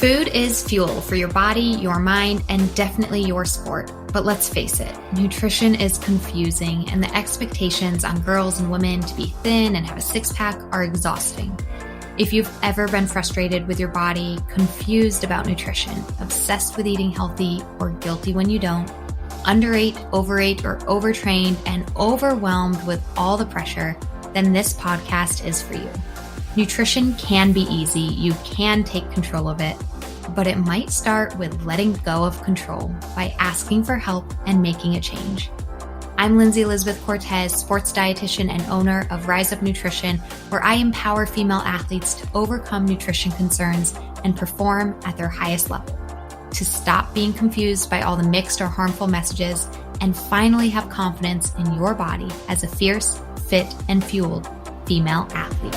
Food is fuel for your body, your mind, and definitely your sport. But let's face it, nutrition is confusing, and the expectations on girls and women to be thin and have a six-pack are exhausting. If you've ever been frustrated with your body, confused about nutrition, obsessed with eating healthy, or guilty when you don't, underate, overate, or overtrained, and overwhelmed with all the pressure, then this podcast is for you. Nutrition can be easy, you can take control of it, but it might start with letting go of control by asking for help and making a change. I'm Lindsay Elizabeth Cortez, sports dietitian and owner of Rise Up Nutrition, where I empower female athletes to overcome nutrition concerns and perform at their highest level, to stop being confused by all the mixed or harmful messages, and finally have confidence in your body as a fierce, fit, and fueled female athlete.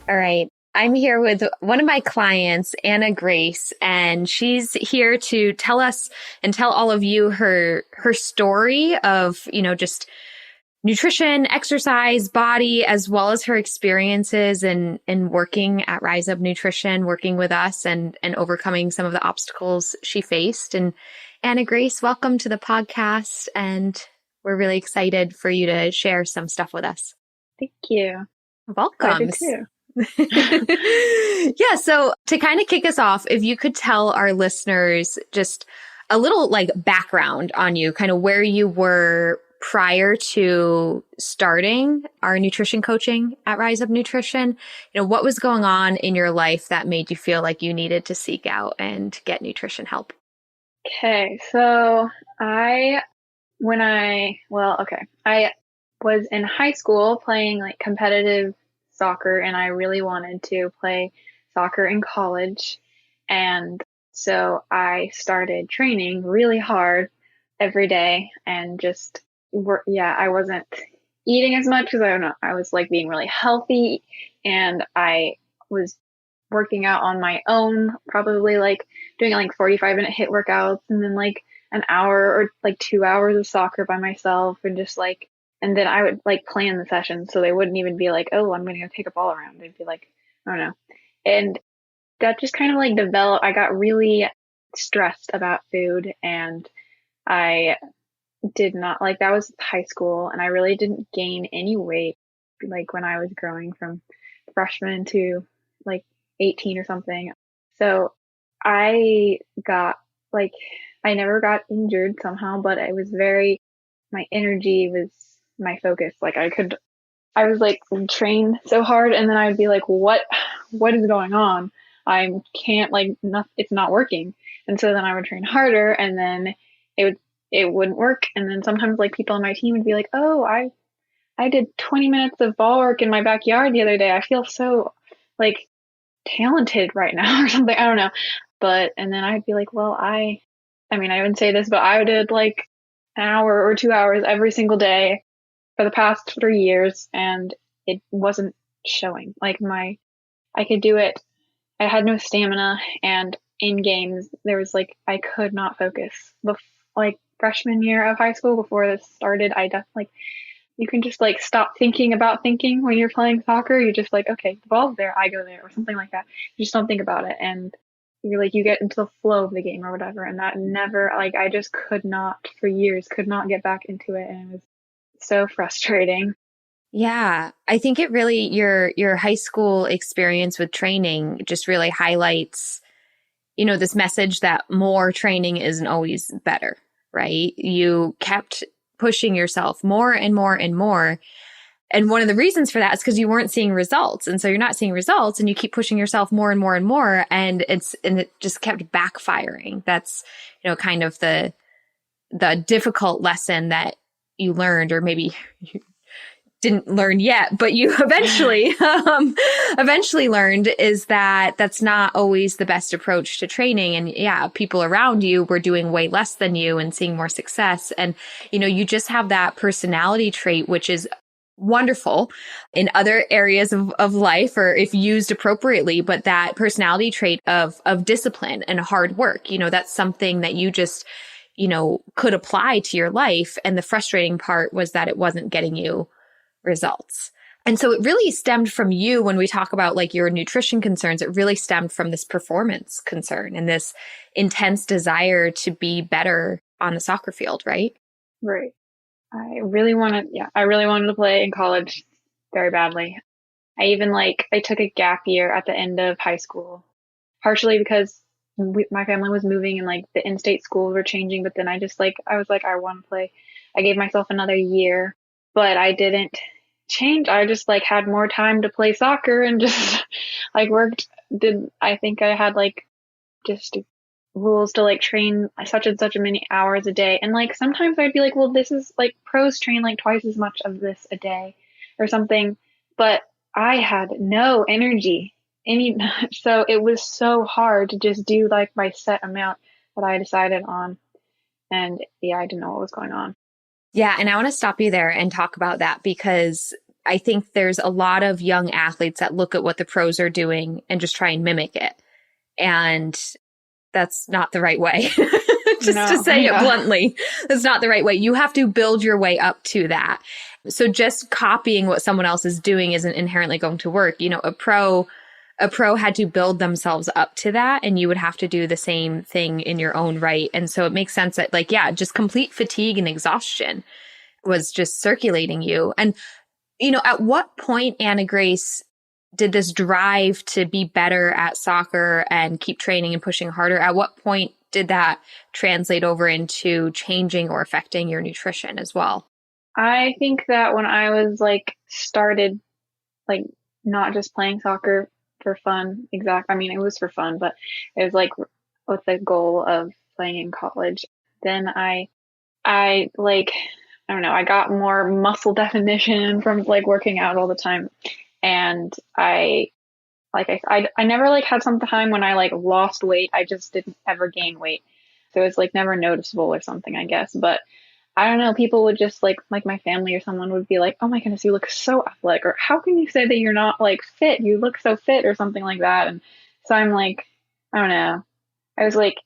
All right. I'm here with one of my clients, Anna Grace, and she's here to tell us and tell all of you her story of, just nutrition, exercise, body, as well as her experiences in working at Rise Up Nutrition, working with us and overcoming some of the obstacles she faced. And Anna Grace, welcome to the podcast. And we're really excited for you to share some stuff with us. Thank you. Welcome. Too. Yeah. So to kind of kick us off, if you could tell our listeners just a little background on you, kind of where you were prior to starting our nutrition coaching at Rise Up Nutrition, what was going on in your life that made you feel like you needed to seek out and get nutrition help? Okay. So I was in high school playing competitive soccer, and I really wanted to play soccer in college. And so I started training really hard every day and just I wasn't eating as much because I was being really healthy, and I was working out on my own, probably doing 45-minute HIIT workouts, and then an hour or 2 hours of soccer by myself, and just and then I would plan the sessions so they wouldn't even be oh, I'm going to go take a ball around. They'd be I don't know. And that just kind of developed. I got really stressed about food, and I did not that was high school, and I really didn't gain any weight when I was growing from freshman to 18 or something. So I got I never got injured somehow, but it was my energy was my focus. I was trained so hard, and then I'd be what is going on? I can't it's not working. And so then I would train harder, and then it wouldn't work. And then sometimes people on my team would be oh, I did 20 minutes of ball work in my backyard the other day. I feel so talented right now or something. I don't know. And then I'd be well, I wouldn't say this, but I did an hour or 2 hours every single day for the past 3 years, and it wasn't showing. I could do it. I had no stamina, and in games there was I could not focus. Freshman year of high school, before this started, I definitely you can just stop thinking about thinking when you're playing soccer. You're just okay, the ball's there, I go there, or something like that. You just don't think about it, and you're you get into the flow of the game or whatever. And that never I just could not, for years, could not get back into it, and it was so frustrating. Yeah, I think it really, your high school experience with training just really highlights, this message that more training isn't always better, right? You kept pushing yourself more and more and more. And one of the reasons for that is because you weren't seeing results. And so you're not seeing results, and you keep pushing yourself more and more and more. And it just kept backfiring. That's, kind of the difficult lesson that you learned, or maybe you didn't learn yet, but you eventually learned, is that that's not always the best approach to training. And yeah, people around you were doing way less than you and seeing more success. And, you just have that personality trait, which is wonderful in other areas of life, or if used appropriately, but that personality trait of discipline and hard work, that's something that you just, could apply to your life. And the frustrating part was that it wasn't getting you results. And so it really stemmed from you when we talk about like your nutrition concerns, it really stemmed from this performance concern and this intense desire to be better on the soccer field, right? Right. I really wanted to play in college very badly. I took a gap year at the end of high school, partially because my family was moving and like the in-state schools were changing. But then I was like, I want to play. I gave myself another year, but I didn't change. I just like had more time to play soccer and just like I think I had like just rules to like train such and such a many hours a day. And like sometimes I'd be like, well, this is like pros train like twice as much of this a day or something. But I had no energy. So it was so hard to just do like my set amount that I decided on. And yeah, I didn't know what was going on. Yeah. And I want to stop you there and talk about that because I think there's a lot of young athletes that look at what the pros are doing and just try and mimic it. And that's not the right way. To say it bluntly, that's not the right way. You have to build your way up to that. So just copying what someone else is doing isn't inherently going to work. You know, a pro had to build themselves up to that, and you would have to do the same thing in your own right. And so it makes sense that like, yeah, just complete fatigue and exhaustion was just circulating you. And, you know, at what point, Anna Grace, did this drive to be better at soccer and keep training and pushing harder, at what point did that translate over into changing or affecting your nutrition as well? I think that when I was like started like not just playing soccer for fun, I mean, it was for fun, but it was like with the goal of playing in college. Then I like, I don't know, I got more muscle definition from like working out all the time. And I never like had some time when I like lost weight. I just didn't ever gain weight. So it's like never noticeable or something, I guess. But I don't know, people would just like my family or someone would be like, oh my goodness, you look so athletic. Or how can you say that you're not like fit? You look so fit or something like that. And so I'm like, I don't know.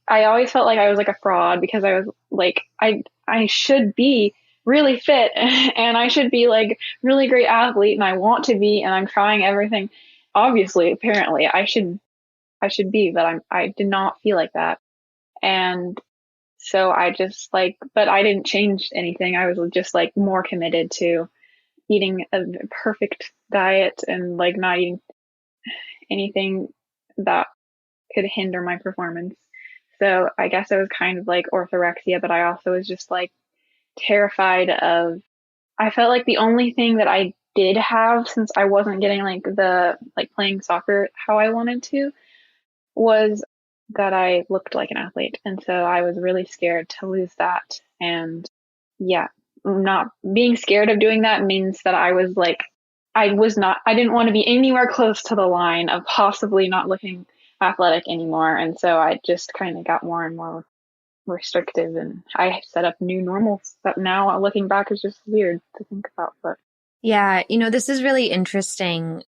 I always felt like I was like a fraud because I was like, I should be really fit and I should be like really great athlete and I want to be and I'm trying everything. Obviously, apparently I should be, but I did not feel like that. And so I just like, but I didn't change anything. I was just like more committed to eating a perfect diet and like not eating anything that could hinder my performance. So I guess it was kind of like orthorexia, but I also was just like terrified of, I felt like the only thing that I did have since I wasn't getting like playing soccer how I wanted to was that I looked like an athlete. And so I was really scared to lose that. And yeah, not being scared of doing that means that I didn't want to be anywhere close to the line of possibly not looking athletic anymore. And so I just kind of got more and more restrictive and I set up new normals that now looking back is just weird to think about. But yeah, you know, this is really interesting,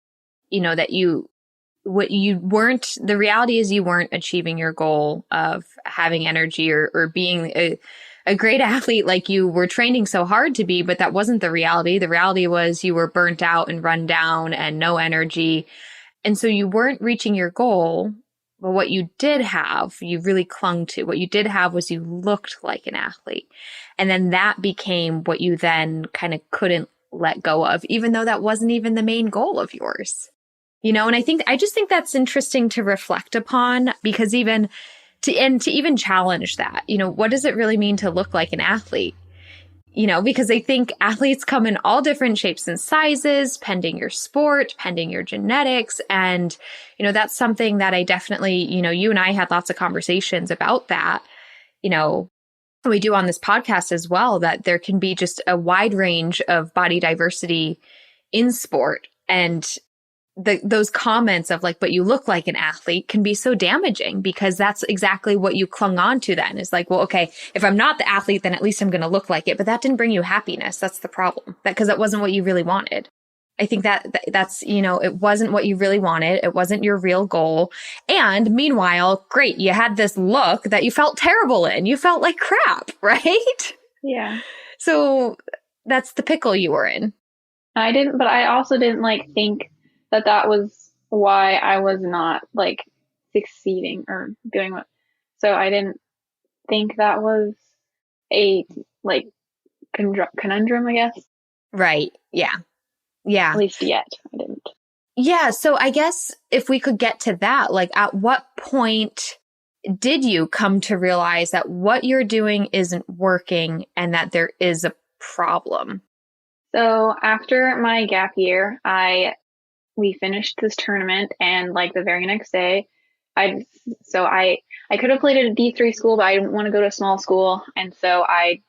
you know, that the reality is you weren't achieving your goal of having energy or being a great athlete like you were training so hard to be, but that wasn't the reality. The reality was you were burnt out and run down and no energy. And so you weren't reaching your goal. But what you did have, you really clung to. What you did have was you looked like an athlete. And then that became what you then kind of couldn't let go of, even though that wasn't even the main goal of yours. You know, and I just think that's interesting to reflect upon because even to even challenge that, you know, what does it really mean to look like an athlete? You know, because I think athletes come in all different shapes and sizes, pending your sport, pending your genetics. And, you know, that's something that I definitely, you know, you and I had lots of conversations about that, you know, we do on this podcast as well, that there can be just a wide range of body diversity in sport. And those comments of like, but you look like an athlete can be so damaging because that's exactly what you clung on to then is like, well, okay, if I'm not the athlete, then at least I'm going to look like it. But that didn't bring you happiness. That's the problem. Because that wasn't what you really wanted. I think that's, you know, it wasn't what you really wanted. It wasn't your real goal. And meanwhile, great, you had this look that you felt terrible in. You felt like crap, right? Yeah. So that's the pickle you were in. I didn't, but I also didn't like think that that was why I was not like succeeding or doing what. So I didn't think that was a like conundrum, I guess. Right. Yeah. Yeah. At least yet, I didn't. Yeah. So I guess if we could get to that, like at what point did you come to realize that what you're doing isn't working and that there is a problem? So after my gap year, we finished this tournament, and like the very next day, I so I could have played at a D3 school, but I didn't want to go to a small school, and so I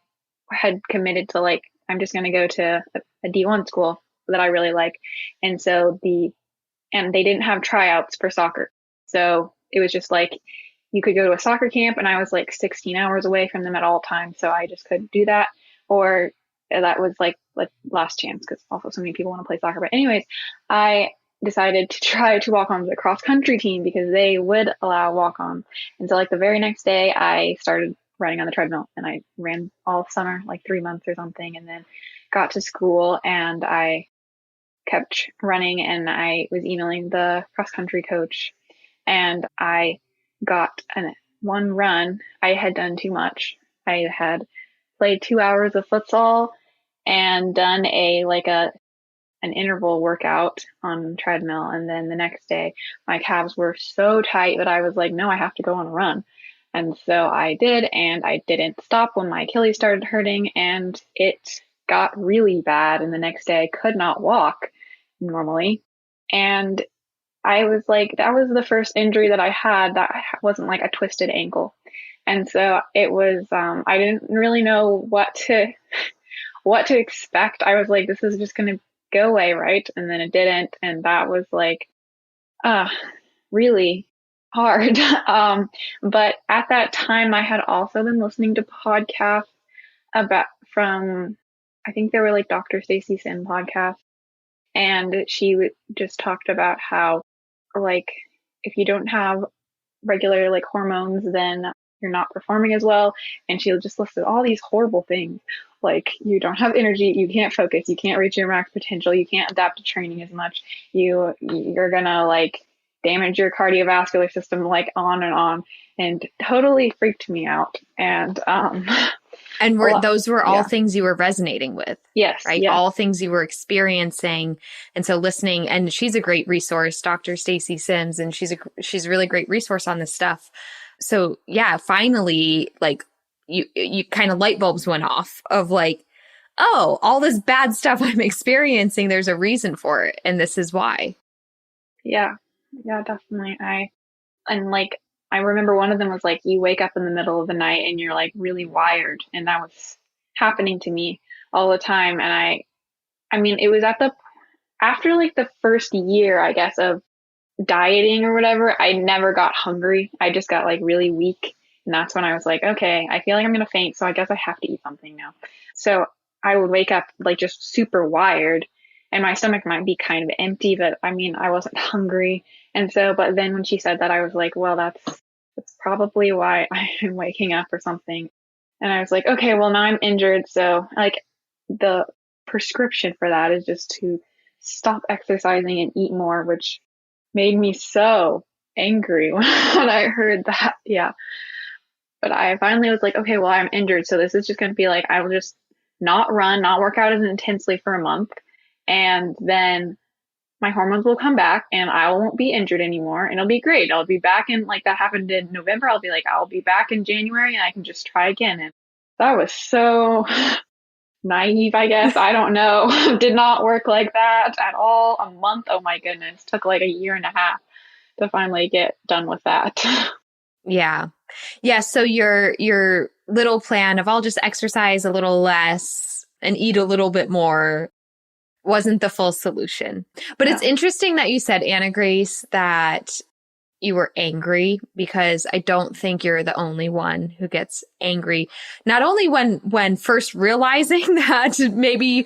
had committed to like I'm just going to go to a D1 school that I really like, and so and they didn't have tryouts for soccer, so it was just like you could go to a soccer camp, and I was like 16 hours away from them at all times, so I just couldn't do that, or that was like last chance because also so many people want to play soccer. But anyways, I decided to try to walk on the cross country team because they would allow walk on. And so like the very next day I started running on the treadmill, and I ran all summer, like 3 months or something, and then got to school and I kept running, and I was emailing the cross country coach, and I got one run. I had done too much. I had played 2 hours of futsal and done an interval workout on treadmill. And then the next day my calves were so tight that I was like, no, I have to go on a run. And so I did, and I didn't stop when my Achilles started hurting, and it got really bad. And the next day I could not walk normally. And I was like, that was the first injury that I had that wasn't like a twisted ankle. And so it was, I didn't really know what to expect. I was like, this is just going to go away, right? And then it didn't. And that was like, really hard. But at that time I had also been listening to podcasts I think they were like Dr. Stacy Sim podcasts. And she just talked about how like, if you don't have regular like hormones, then you're not performing as well. And she just listed all these horrible things, like you don't have energy, you can't focus, you can't reach your max potential, you can't adapt to training as much, you're gonna like damage your cardiovascular system, like on, and totally freaked me out. And those were all things you were resonating with. Yes. Right. Yes. All things you were experiencing. And so listening, and she's a great resource, Dr. Stacy Sims, and she's a really great resource on this stuff. So yeah, finally, like you kind of light bulbs went off of like, oh, all this bad stuff I'm experiencing, there's a reason for it. And this is why. Yeah. Yeah, definitely. I remember one of them was like, you wake up in the middle of the night and you're like really wired. And that was happening to me all the time. And I mean, it was after like the first year, I guess, of dieting or whatever, I never got hungry. I just got like really weak. And that's when I was like, okay, I feel like I'm going to faint. So I guess I have to eat something now. So I would wake up like just super wired, and my stomach might be kind of empty, but I mean, I wasn't hungry. And so, but then when she said that, I was like, well, that's probably why I'm waking up or something. And I was like, okay, well now I'm injured. So like the prescription for that is just to stop exercising and eat more, which made me so angry when I heard that. Yeah. But I finally was like, okay, well, I'm injured. So this is just going to be like, I will just not run, not work out as intensely for a month. And then my hormones will come back and I won't be injured anymore. And it'll be great. I'll be back in, like that happened in November. I'll be back in January and I can just try again. And that was so naive, I guess. I don't know. Did not work like that at all. A month. Oh my goodness. Took like a year and a half to finally get done with that. Yeah. Yeah. So your little plan of I'll just exercise a little less and eat a little bit more wasn't the full solution. But It's interesting that you said, Anna Grace, that you were angry, because I don't think you're the only one who gets angry. Not only when first realizing that maybe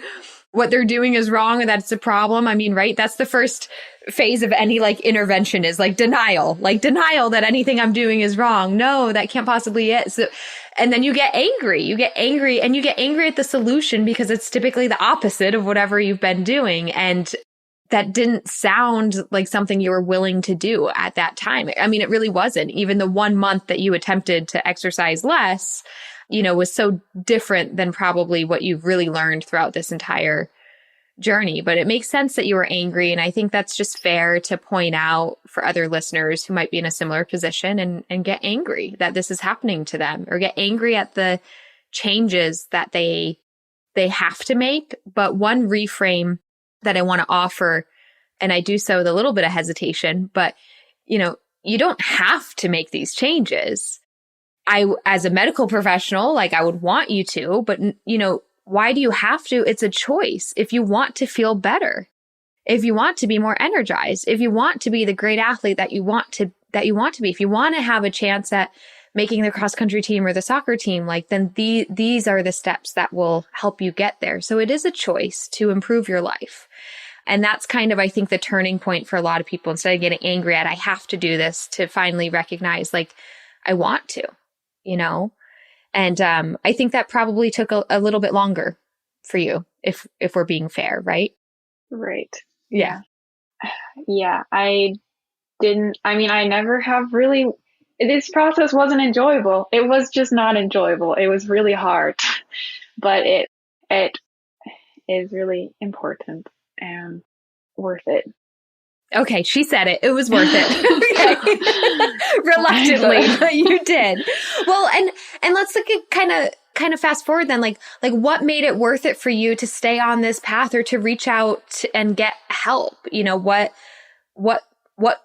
what they're doing is wrong and that's a problem. I mean, right? That's the first phase of any like intervention is like denial that anything I'm doing is wrong. No, that can't possibly it. So, and then you get angry and you get angry at the solution because it's typically the opposite of whatever you've been doing. And that didn't sound like something you were willing to do at that time. I mean, it really wasn't. Even the 1 month that you attempted to exercise less, was so different than probably what you've really learned throughout this entire journey. But it makes sense that you were angry. And I think that's just fair to point out for other listeners who might be in a similar position and get angry that this is happening to them, or get angry at the changes that they have to make. But one reframe that I want to offer, and I do so with a little bit of hesitation, but you don't have to make these changes. As a medical professional, like I would want you to, but why do you have to? It's a choice. If you want to feel better, if you want to be more energized, if you want to be the great athlete that you want to be, if you want to have a chance at making the cross country team or the soccer team, like then these are the steps that will help you get there. So it is a choice to improve your life. And that's kind of, I think, the turning point for a lot of people. Instead of getting angry at, I have to do this, to finally recognize, like, I want to, And I think that probably took a little bit longer for you, if we're being fair, right? Right. Yeah. Yeah. I never have really, this process wasn't enjoyable. It was just not enjoyable. It was really hard, but it is really important and worth it. Okay, she said it. It was worth it. Reluctantly, but you did. Well, and let's look at kind of fast forward then. Like what made it worth it for you to stay on this path or to reach out and get help? What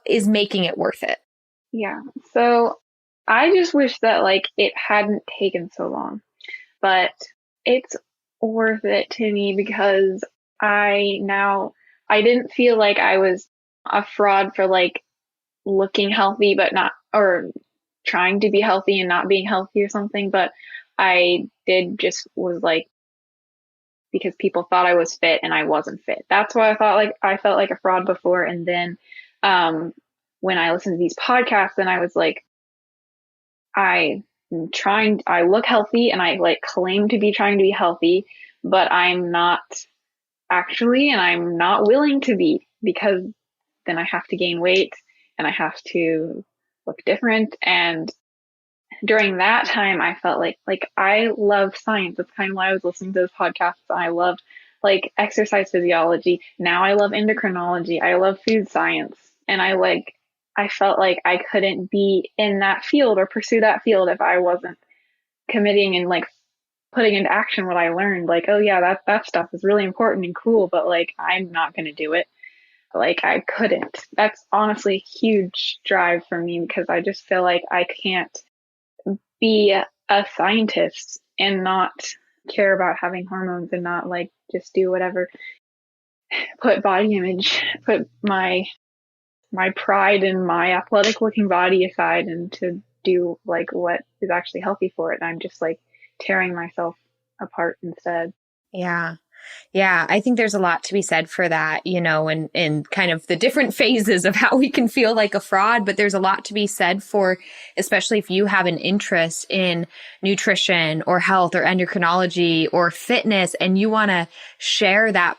is making it worth it? Yeah. So I just wish that like it hadn't taken so long, but it's worth it to me because I didn't feel like I was a fraud for like looking healthy, but not, or trying to be healthy and not being healthy or something. But I was like, because people thought I was fit and I wasn't fit. That's why I felt like a fraud before. And then, when I listened to these podcasts and I was like, I look healthy and I like claim to be trying to be healthy, but I'm not actually, and I'm not willing to be, because then I have to gain weight and I have to look different. And during that time, I felt like I love science. That's kind of why I was listening to those podcasts. I loved like exercise physiology. Now I love endocrinology. I love food science. And I felt like I couldn't be in that field or pursue that field if I wasn't committing and like putting into action what I learned. Like, oh yeah, that stuff is really important and cool, but like, I'm not going to do it. Like I couldn't. That's honestly a huge drive for me, because I just feel like I can't be a scientist and not care about having hormones and not like just do whatever, put body image, put my pride in my athletic looking body aside and to do like what is actually healthy for it. And I'm just like tearing myself apart instead. Yeah. Yeah, I think there's a lot to be said for that, and kind of the different phases of how we can feel like a fraud. But there's a lot to be said for, especially if you have an interest in nutrition or health or endocrinology or fitness, and you want to share that,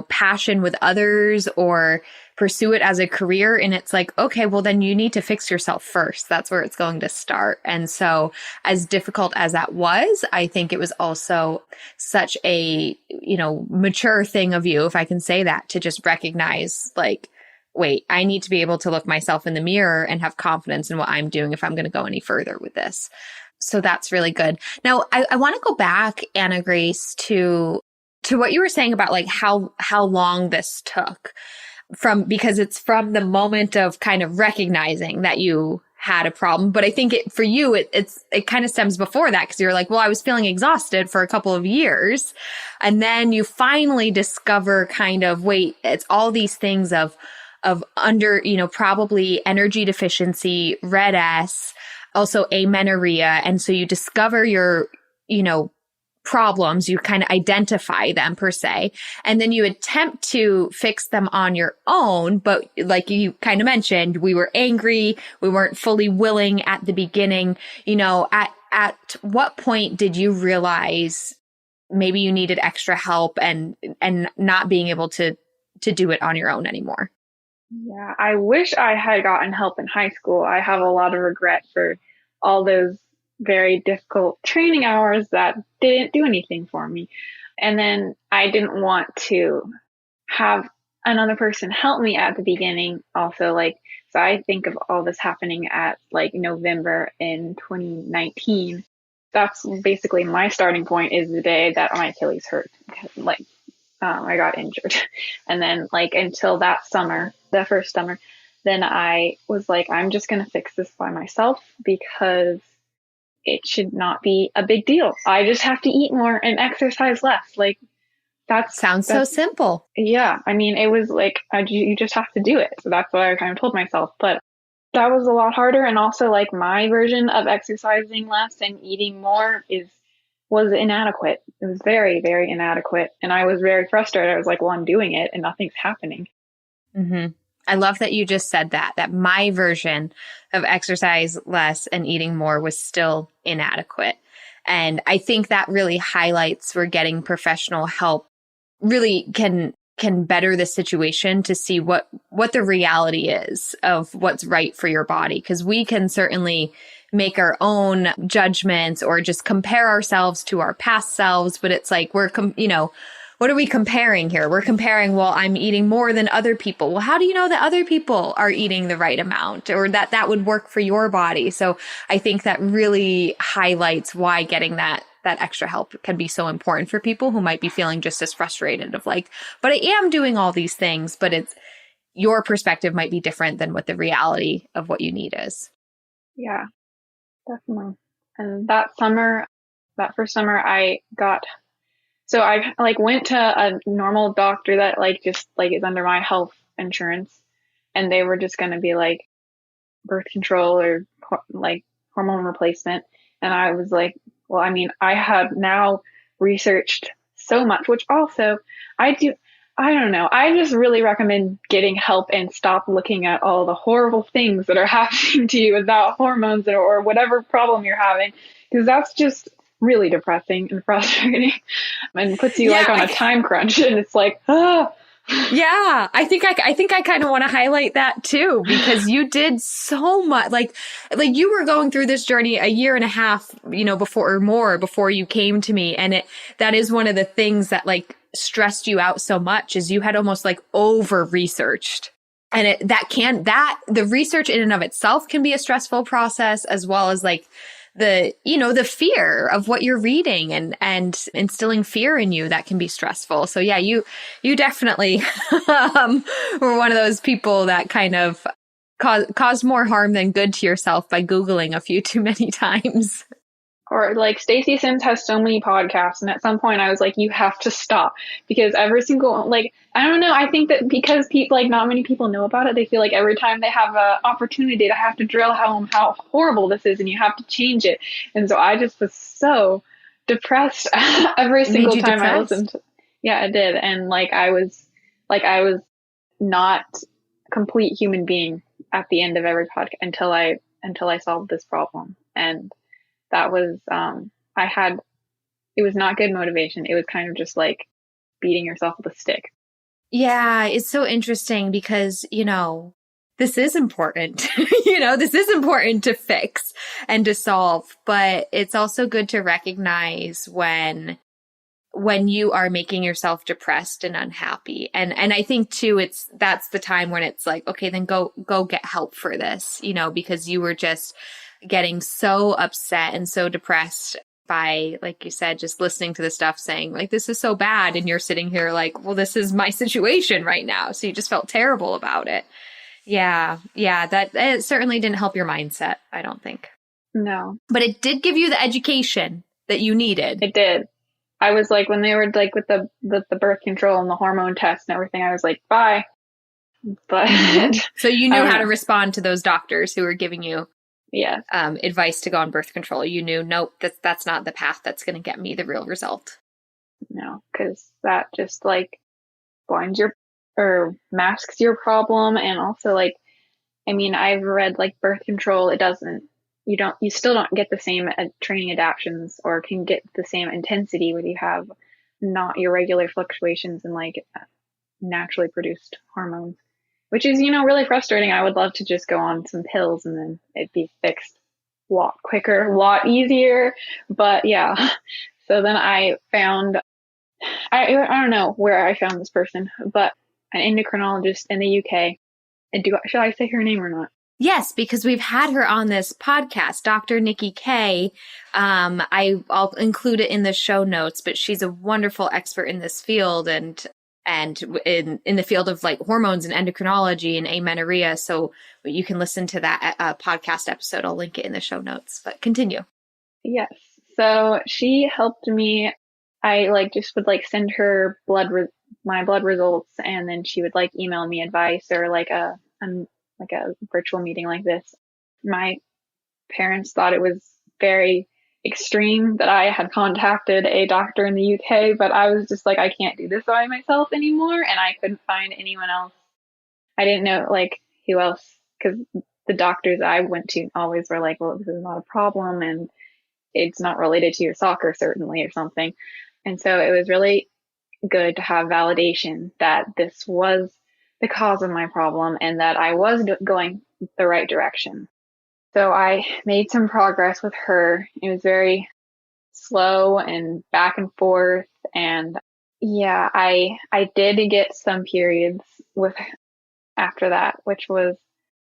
passion with others or pursue it as a career. And it's like, okay, well, then you need to fix yourself first. That's where it's going to start. And so as difficult as that was, I think it was also such a, mature thing of you, if I can say that, to just recognize like, wait, I need to be able to look myself in the mirror and have confidence in what I'm doing if I'm going to go any further with this. So that's really good. Now, I want to go back, Anna Grace, to what you were saying about like how long this took. Because it's from the moment of kind of recognizing that you had a problem. But I think for you, it kind of stems before that, because you're like, well, I was feeling exhausted for a couple of years. And then you finally discover kind of, wait, it's all these things of under, probably energy deficiency, red-S, also amenorrhea. And so you discover your, problems, you kind of identify them per se, and then you attempt to fix them on your own. But like you kind of mentioned, we were angry. We weren't fully willing at the beginning. At what point did you realize maybe you needed extra help and not being able to do it on your own anymore? Yeah, I wish I had gotten help in high school. I have a lot of regret for all those very difficult training hours that didn't do anything for me. And then I didn't want to have another person help me at the beginning. Also, so I think of all this happening at November in 2019. That's basically my starting point, is the day that my Achilles hurt. I got injured. And then until that summer, the first summer, then I was like, I'm just going to fix this by myself because it should not be a big deal. I just have to eat more and exercise less. That sounds so simple. Yeah. I mean, it was you just have to do it. So that's what I kind of told myself. But that was a lot harder. And also my version of exercising less and eating more was inadequate. It was very, very inadequate. And I was very frustrated. I was like, well, I'm doing it and nothing's happening. Mm-hmm. I love that you just said that my version of exercise less and eating more was still inadequate. And I think that really highlights where getting professional help really can better the situation to see what the reality is of what's right for your body. Because we can certainly make our own judgments or just compare ourselves to our past selves. But it's like, what are we comparing here? We're comparing, well, I'm eating more than other people. Well, how do you know that other people are eating the right amount or that would work for your body? So I think that really highlights why getting that extra help can be so important for people who might be feeling just as frustrated of but I am doing all these things, but it's your perspective might be different than what the reality of what you need is. Yeah, definitely. And that first summer I went to a normal doctor that is under my health insurance, and they were just going to be birth control or hormone replacement. And I was like, well, I mean, I have now researched so much, which also I don't know. I just really recommend getting help and stop looking at all the horrible things that are happening to you about hormones or whatever problem you're having, because that's just really depressing and frustrating and puts you on a time crunch. And it's Yeah, I think I kind of want to highlight that too, because you did so much. Like you were going through this journey a year and a half, before you came to me. And that is one of the things that stressed you out so much, is you had almost over researched. And the research in and of itself can be a stressful process, as well as the fear of what you're reading and instilling fear in you that can be stressful. So yeah, you definitely were one of those people that kind of caused more harm than good to yourself by Googling a few too many times. Or Stacey Sims has so many podcasts, and at some point I was like, you have to stop, because every single I don't know, I think that because people not many people know about it, they feel like every time they have an opportunity to have to drill home how horrible this is and you have to change it. And so I just was so depressed every single time I listened to. Yeah, it did. And I was not a complete human being at the end of every podcast until I solved this problem. And that was, it was not good motivation. It was kind of just beating yourself with a stick. Yeah, it's so interesting because, this is important. This is important to fix and to solve, but it's also good to recognize when you are making yourself depressed and unhappy. And I think too, that's the time when it's okay, then go get help for this, because you were just getting so upset and so depressed by, like you said, just listening to the stuff saying this is so bad. And you're sitting here well, this is my situation right now. So you just felt terrible about it. Yeah. That it certainly didn't help your mindset, I don't think. No. But it did give you the education that you needed. It did. I was when they were with the birth control and the hormone test and everything, I was bye. But so you knew how to respond to those doctors who were giving you Yes. advice to go on birth control. You knew, nope, that's not the path that's going to get me the real result. No, because that just like blinds your or masks your problem. And also like, I mean, I've read like birth control, you still don't get the same training adaptions or can get the same intensity when you have not your regular fluctuations and like naturally produced hormones, which is, really frustrating. I would love to just go on some pills and then it'd be fixed a lot quicker, a lot easier. But yeah, so then I found, I don't know where I found this person, but an endocrinologist in the UK. Should I say her name or not? Yes, because we've had her on this podcast, Dr. Nikki Kay. I'll include it in the show notes, but she's a wonderful expert in this field and in the field of like hormones and endocrinology and amenorrhea. So you can listen to that podcast episode. I'll link it in the show notes, but continue. Yes. So she helped me. I just would send her my blood results, and then she would email me advice or like a virtual meeting like this. My parents thought it was very extreme that I had contacted a doctor in the UK, but I was just I can't do this by myself anymore, and I couldn't find anyone else. I didn't know who else, because the doctors I went to always were like, well, this is not a problem and it's not related to your soccer certainly or something. And so it was really good to have validation that this was the cause of my problem and that I was going the right direction. So I made some progress with her. It was very slow and back and forth. And yeah, I did get some periods after that, which was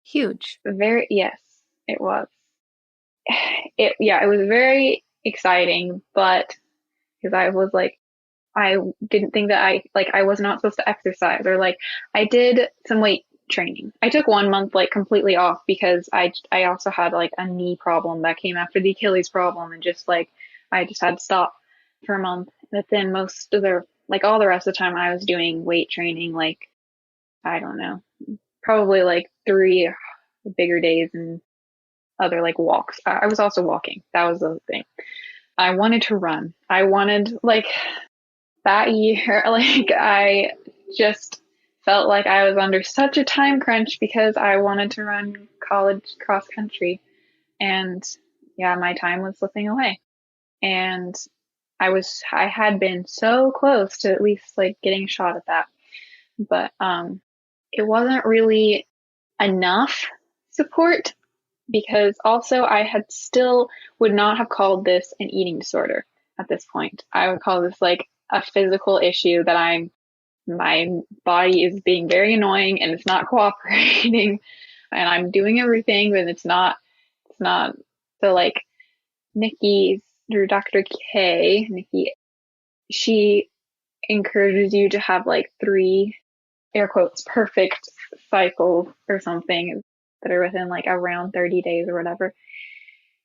huge. Yes, it was. It was very exciting, but because I was I didn't think that I was not supposed to exercise, or I did some weight training. I took 1 month completely off because I also had a knee problem that came after the Achilles problem, and just I just had to stop for a month. But then most of all the rest of the time I was doing weight training, I don't know, probably 3 bigger days and other walks. I was also walking. That was the thing. I wanted to run. I wanted that year, I just felt like I was under such a time crunch because I wanted to run college cross country. And yeah, my time was slipping away. And I had been so close to at least getting a shot at that. But it wasn't really enough support, because also I would not have called this an eating disorder at this point. I would call this a physical issue that my body is being very annoying and it's not cooperating, and I'm doing everything, but it's not. So Nikki, through Dr. K, Nikki, she encourages you to have 3 air quotes perfect cycles or something that are within around 30 days or whatever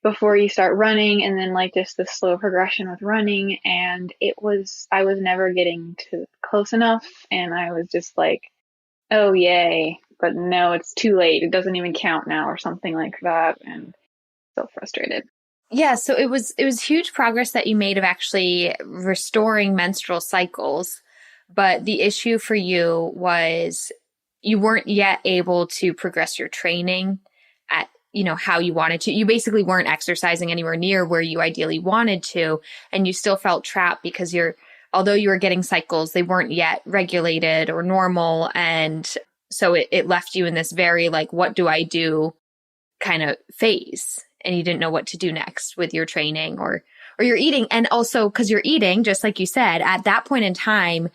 before you start running, and then just the slow progression with running. And I was never getting to close enough, and I was just oh yay, but no, it's too late, it doesn't even count now, or something like that. And so frustrated. Yeah, so it was huge progress that you made of actually restoring menstrual cycles, but the issue for you was you weren't yet able to progress your training at how you wanted to. You basically weren't exercising anywhere near where you ideally wanted to, and you still felt trapped because although you were getting cycles, they weren't yet regulated or normal, and so it left you in this very what do I do kind of phase, and you didn't know what to do next with your training or your eating. And also because you're eating, just like you said, at that point in time,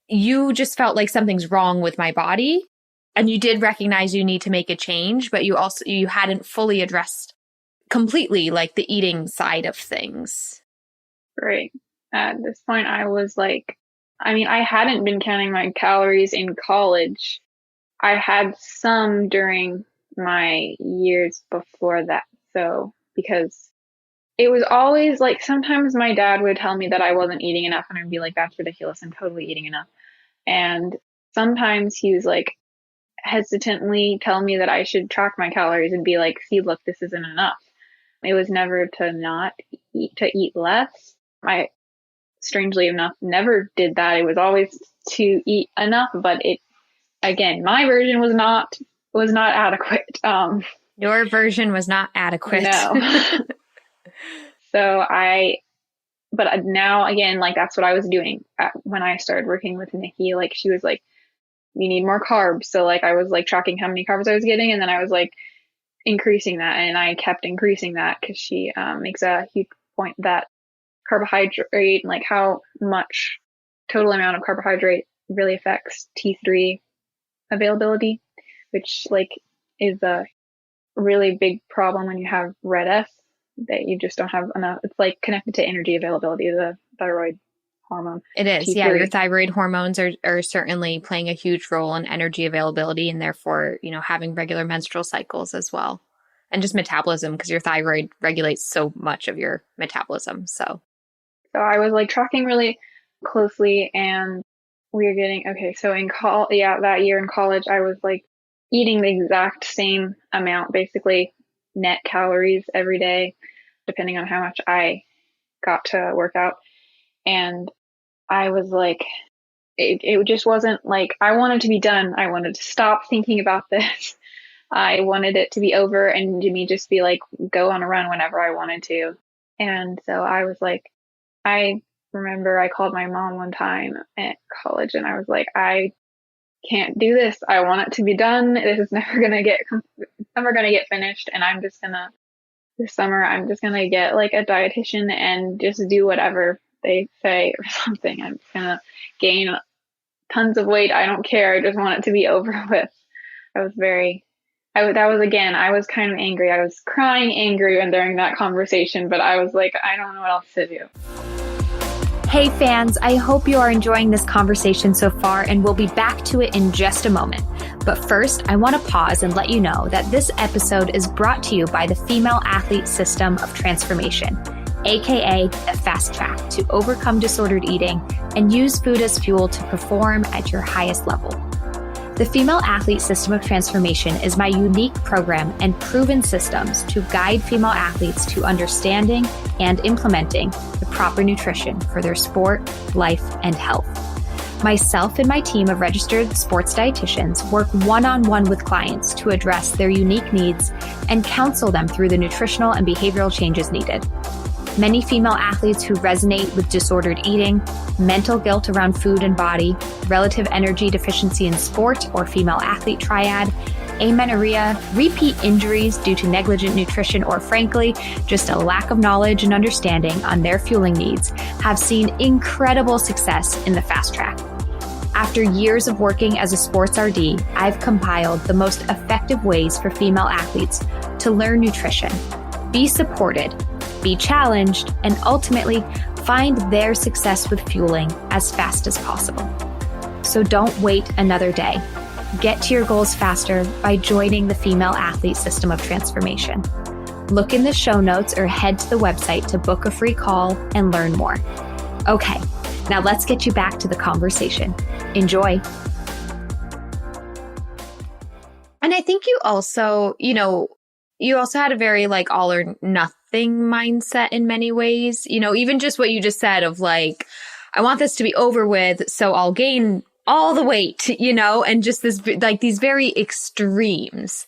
you just felt like something's wrong with my body. And you did recognize you need to make a change, but you hadn't fully addressed completely the eating side of things. Right. At this point, I was I hadn't been counting my calories in college. I had some during my years before that. So, because it was always sometimes my dad would tell me that I wasn't eating enough, and I'd be that's ridiculous, I'm totally eating enough. And sometimes he was hesitantly tell me that I should track my calories and be like, see, look, this isn't enough. It was never to not eat, to eat less. I, strangely enough, never did that. It was always to eat enough, but it, again, my version was not adequate. Your version was not adequate. No. But now again, like that's what I was doing when I started working with Nikki. Like she was like, you need more carbs. So like I was like tracking how many carbs I was getting, and then I was like increasing that, and I kept increasing that because she makes a huge point that carbohydrate, like how much total amount of carbohydrate really affects T3 availability, which like is a really big problem when you have RED-S, that you just don't have enough. It's like connected to energy availability, the thyroid hormone. It is. T3. Yeah. Your thyroid hormones are certainly playing a huge role in energy availability, and therefore, having regular menstrual cycles as well. And just metabolism, because your thyroid regulates so much of your metabolism. So I was like tracking really closely, and we were getting, okay, so that year in college, I was like eating the exact same amount, basically net calories every day, depending on how much I got to work out. And I was like, it just wasn't like, I wanted to be done. I wanted to stop thinking about this. I wanted it to be over and to me just be like, go on a run whenever I wanted to. And so I was like, I remember I called my mom one time at college and I was like, I can't do this. I want it to be done. This is never going to get finished. And this summer, I'm just going to get like a dietitian and just do whatever they say or something. I'm just going to gain tons of weight. I don't care. I just want it to be over with. I was kind of angry. I was crying angry during that conversation, but I was like, I don't know what else to do. Hey fans, I hope you are enjoying this conversation so far, and we'll be back to it in just a moment. But first, I want to pause and let you know that this episode is brought to you by the Female Athlete System of Transformation, aka the Fast Track, to overcome disordered eating and use food as fuel to perform at your highest level. The Female Athlete System of Transformation is my unique program and proven systems to guide female athletes to understanding and implementing the proper nutrition for their sport, life, and health. Myself and my team of registered sports dietitians work one-on-one with clients to address their unique needs and counsel them through the nutritional and behavioral changes needed. Many female athletes who resonate with disordered eating, mental guilt around food and body, relative energy deficiency in sport or female athlete triad, amenorrhea, repeat injuries due to negligent nutrition, or frankly, just a lack of knowledge and understanding on their fueling needs, have seen incredible success in the Fast Track. After years of working as a sports RD, I've compiled the most effective ways for female athletes to learn nutrition, be supported, be challenged, and ultimately find their success with fueling as fast as possible. So don't wait another day. Get to your goals faster by joining the Female Athlete System of Transformation. Look in the show notes or head to the website to book a free call and learn more. Okay, now let's get you back to the conversation. Enjoy. And I think you also had a very like all or nothing mindset in many ways. Even just what you just said of like, I want this to be over with, so I'll gain all the weight, and just this, like these very extremes,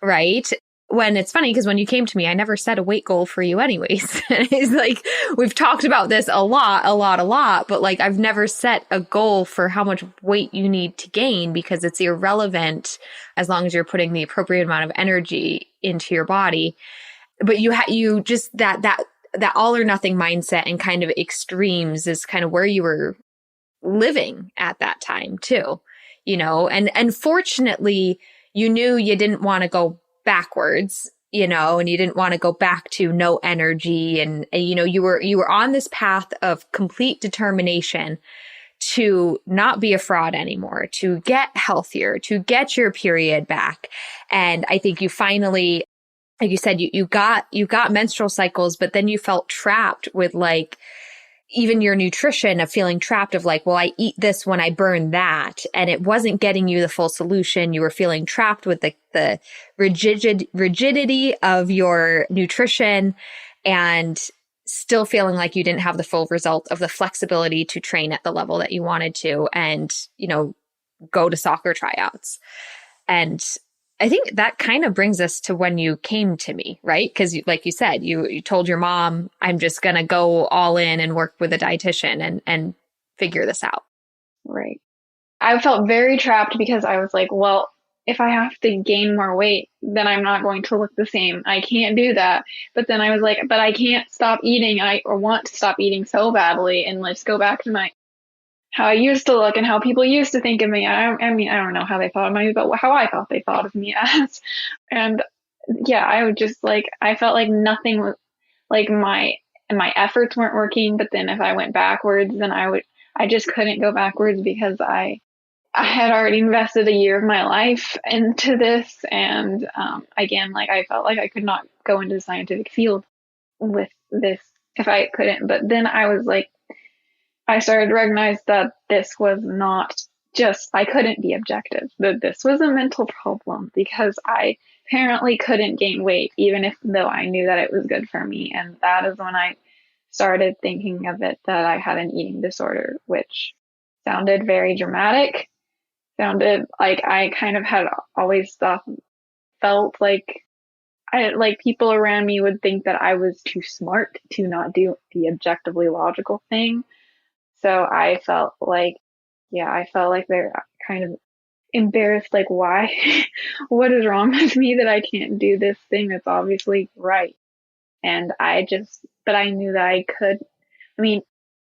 right? When it's funny, because when you came to me, I never set a weight goal for you anyways. It's like, we've talked about this a lot, but like, I've never set a goal for how much weight you need to gain, because it's irrelevant as long as you're putting the appropriate amount of energy into your body. But you just that all or nothing mindset and kind of extremes is kind of where you were living at that time too, and fortunately you knew you didn't want to go backwards, and you didn't want to go back to no energy. And you were on this path of complete determination to not be a fraud anymore, to get healthier, to get your period back. And I think you finally, like you said, you got menstrual cycles, but then you felt trapped with like, even your nutrition of feeling trapped of like, well, I eat this when I burn that. And it wasn't getting you the full solution. You were feeling trapped with the rigidity of your nutrition and still feeling like you didn't have the full result of the flexibility to train at the level that you wanted to and, go to soccer tryouts. And I think that kind of brings us to when you came to me, right? Because like you said, you told your mom, I'm just going to go all in and work with a dietitian and figure this out. Right. I felt very trapped because I was like, well, if I have to gain more weight, then I'm not going to look the same. I can't do that. But then I was like, but I can't stop eating. I want to stop eating so badly and let's go back to how I used to look and how people used to think of me. I mean, I don't know how they thought of me, but how I thought they thought of me as. And yeah, I would just I felt like nothing was like my efforts weren't working. But then if I went backwards, then I just couldn't go backwards because I had already invested a year of my life into this. And again, I felt like I could not go into the scientific field with this if I couldn't. But then I started to recognize that this was not just, I couldn't be objective, that this was a mental problem because I apparently couldn't gain weight, even though I knew that it was good for me. And that is when I started thinking of it that I had an eating disorder, which sounded very dramatic, sounded like I kind of had always felt like people around me would think that I was too smart to not do the objectively logical thing. So I felt like they're kind of embarrassed, like, why? What is wrong with me that I can't do this thing that's obviously right? And but I knew that I could. I mean,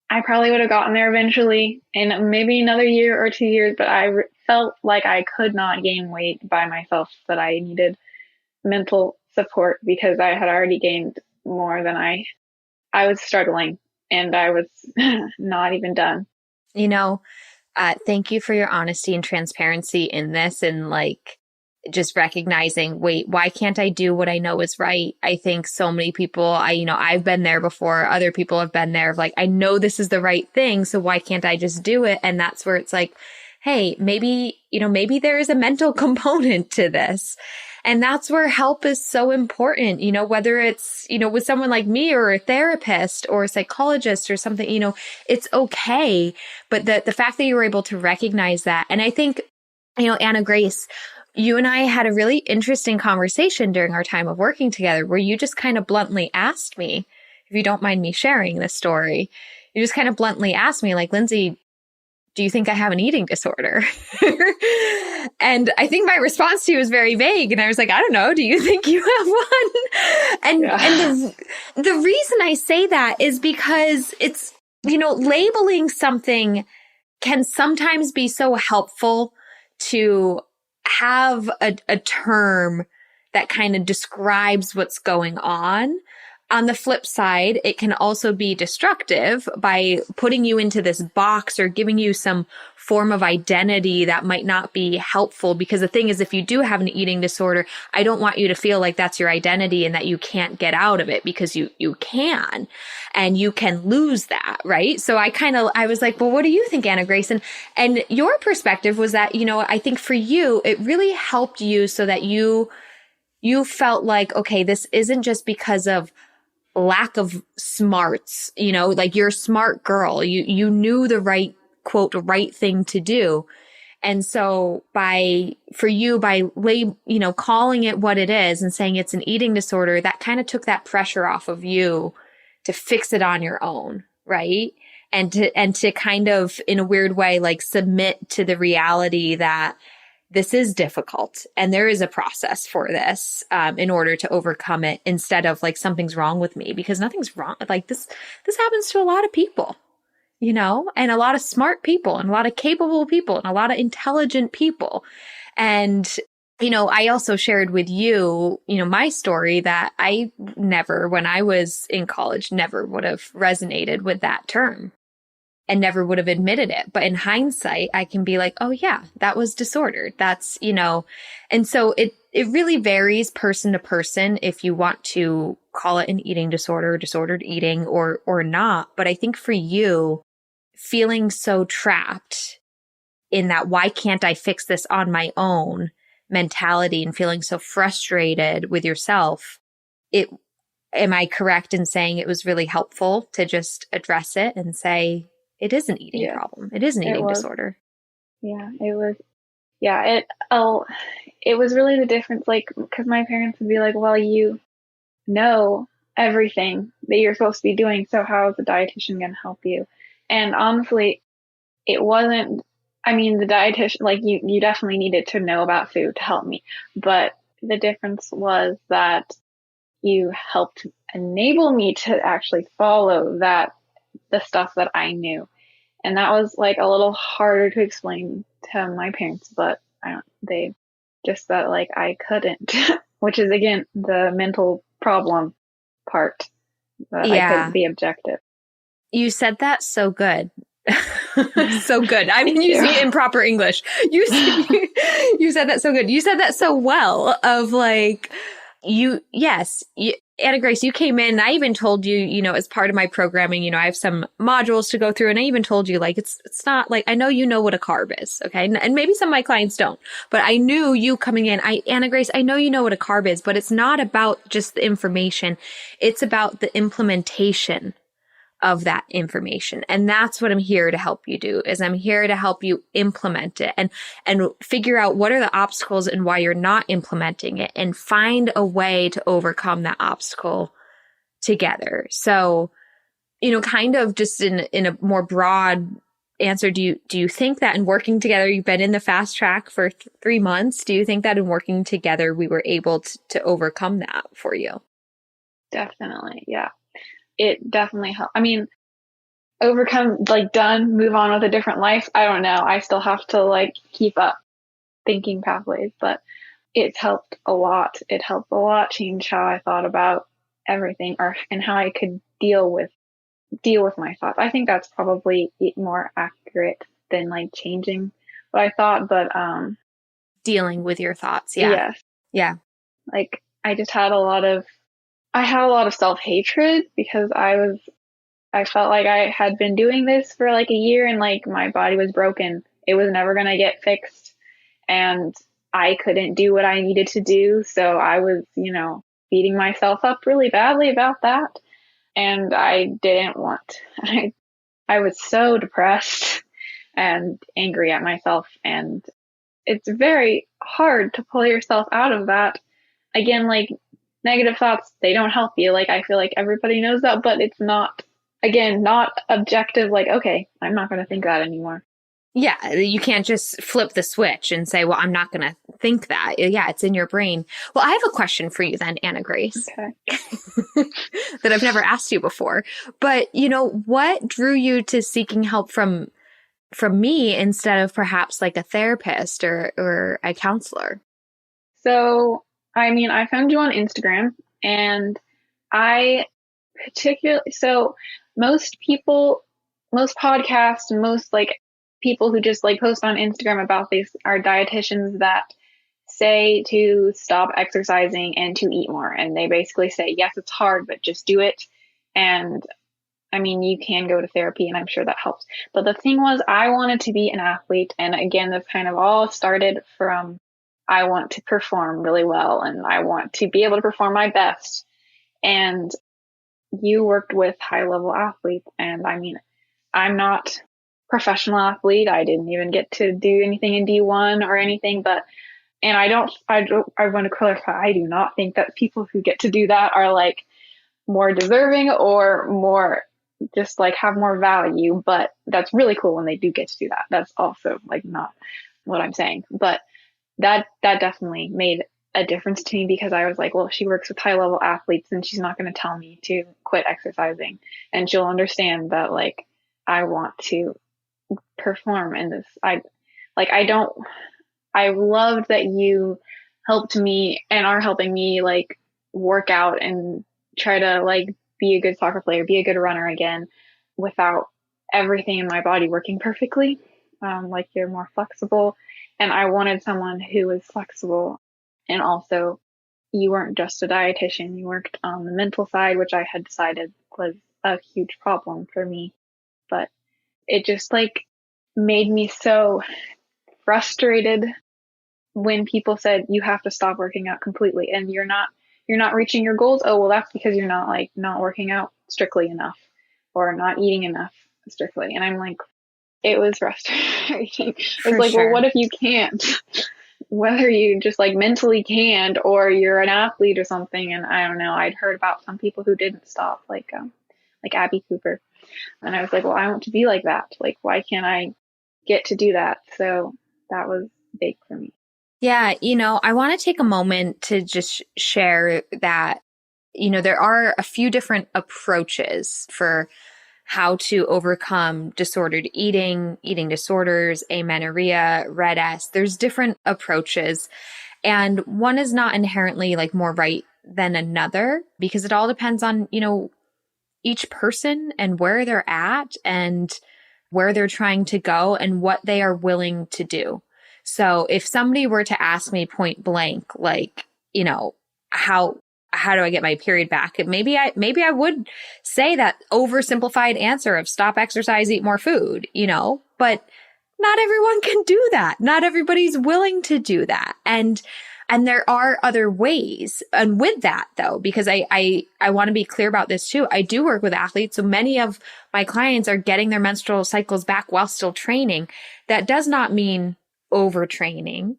I probably would have gotten there eventually in maybe another year or 2 years, but I felt like I could not gain weight by myself, that I needed mental support because I had already gained more than I was struggling. And I was not even done. Thank you for your honesty and transparency in this and just recognizing, wait, why can't I do what I know is right? I think so many people, I've been there before. Other people have been there of I know this is the right thing. So why can't I just do it? And that's where it's like, hey, maybe there is a mental component to this. And that's where help is so important, whether it's, with someone like me or a therapist or a psychologist or something, it's okay. But the fact that you were able to recognize that. And I think, Anna Grace, you and I had a really interesting conversation during our time of working together where you just kind of bluntly asked me, if you don't mind me sharing this story, you just kind of bluntly asked me Lindsay, do you think I have an eating disorder? And I think my response to you was very vague. And I was like, I don't know. Do you think you have one? And the reason I say that is because it's, labeling something can sometimes be so helpful to have a term that kind of describes what's going on. On the flip side, it can also be destructive by putting you into this box or giving you some form of identity that might not be helpful. Because the thing is, if you do have an eating disorder, I don't want you to feel like that's your identity and that you can't get out of it, because you can, and you can lose that, right? So I was like, well, what do you think, Anna Grace? And your perspective was that, I think for you, it really helped you so that you felt like, okay, this isn't just because of lack of smarts, you're a smart girl. You knew the right, quote, right thing to do. And so by calling it what it is and saying it's an eating disorder, that kind of took that pressure off of you to fix it on your own. Right. And to kind of, in a weird way, submit to the reality that this is difficult and there is a process for this in order to overcome it, instead of something's wrong with me, because nothing's wrong. This happens to a lot of people, and a lot of smart people and a lot of capable people and a lot of intelligent people. And, I also shared with you, my story that I never, when I was in college, never would have resonated with that term. and never would have admitted it. But in hindsight, I can be like, oh yeah, that was disordered. That's, and so it really varies person to person if you want to call it an eating disorder, disordered eating or not. But I think for you, feeling so trapped in that, why can't I fix this on my own mentality and feeling so frustrated with yourself, am I correct in saying it was really helpful to just address it and say, it is an eating problem. It is an eating disorder. Yeah, it was. Yeah, it was really the difference, like, because my parents would be like, well, you know everything that you're supposed to be doing, so how is the dietitian going to help you? And honestly, it wasn't, I mean, the dietitian, like, you definitely needed to know about food to help me, but the difference was that you helped enable me to actually follow the stuff that I knew. And that was like a little harder to explain to my parents, but they just felt like I couldn't, which is again the mental problem part, that I couldn't be objective. You said that so good. So good. I'm using it in proper English. You said that so good. You said that so well of like, Anna Grace, you came in and I even told you, as part of my programming, I have some modules to go through, and I even told you, like, it's not like, I know you know what a carb is. Okay. And maybe some of my clients don't, but I knew you coming in, Anna Grace, I know you know what a carb is, but it's not about just the information. It's about the implementation of that information. And that's what I'm here to help you do, is I'm here to help you implement it and figure out what are the obstacles and why you're not implementing it, and find a way to overcome that obstacle together. So, kind of just in a more broad answer, do you think that in working together, you've been in the fast track for 3 months. Do you think that in working together, we were able to overcome that for you? Definitely. Yeah. It definitely helped. I mean, overcome, like, done, move on with a different life. I don't know. I still have to like keep up thinking pathways, but it's helped a lot. It helped a lot change how I thought about everything, and how I could deal with my thoughts. I think that's probably more accurate than like changing what I thought, but dealing with your thoughts. Yeah. Yes. Yeah. Like, I just had a lot of self-hatred because I felt like I had been doing this for like a year, and like my body was broken. It was never going to get fixed, and I couldn't do what I needed to do. So I was, beating myself up really badly about that. And I didn't want, I was so depressed and angry at myself. And it's very hard to pull yourself out of that. Again, like, negative thoughts, they don't help you. Like, I feel like everybody knows that, but it's not, again, not objective. Like, okay, I'm not going to think that anymore. Yeah, you can't just flip the switch and say, well, I'm not going to think that. Yeah, it's in your brain. Well, I have a question for you then, Anna Grace, okay. that I've never asked you before. But, what drew you to seeking help from me instead of perhaps like a therapist or a counselor? So, I mean, I found you on Instagram, and so most podcasts and most like people who just like post on Instagram about this are dietitians that say to stop exercising and to eat more. And they basically say, yes, it's hard, but just do it. And I mean, you can go to therapy, and I'm sure that helps. But the thing was, I wanted to be an athlete. And again, this kind of all started from, I want to perform really well, and I want to be able to perform my best. And you worked with high level athletes. And I mean, I'm not professional athlete. I didn't even get to do anything in D1 or anything, and I want to clarify, I do not think that people who get to do that are like more deserving or more just like have more value, but that's really cool when they do get to do that. That's also like not what I'm saying, but that definitely made a difference to me, because I was like, well, she works with high level athletes and she's not going to tell me to quit exercising, and she'll understand that like I want to perform in this. I loved that you helped me and are helping me like work out and try to like be a good soccer player, be a good runner again, without everything in my body working perfectly. Like you're more flexible. And I wanted someone who was flexible, and also you weren't just a dietitian. You worked on the mental side, which I had decided was a huge problem for me. But it just like made me so frustrated when people said you have to stop working out completely and you're not reaching your goals. Oh, well, that's because you're not working out strictly enough or not eating enough strictly. And I'm like, it was frustrating. It was For like, well, what sure. if you can't? Whether you just like mentally can't, or you're an athlete or something. And I don't know, I'd heard about some people who didn't stop, like Abby Cooper. And I was like, well, I want to be like that. Like, why can't I get to do that? So that was big for me. Yeah, I want to take a moment to just share that, there are a few different approaches for how to overcome disordered eating, eating disorders, amenorrhea, red S. There's different approaches, and one is not inherently like more right than another because it all depends on, each person and where they're at and where they're trying to go and what they are willing to do. So if somebody were to ask me point blank, like, how do I get my period back? Maybe I would say that oversimplified answer of stop exercise, eat more food, but not everyone can do that. Not everybody's willing to do that. And there are other ways. And with that though, because I want to be clear about this too. I do work with athletes. So many of my clients are getting their menstrual cycles back while still training. That does not mean overtraining.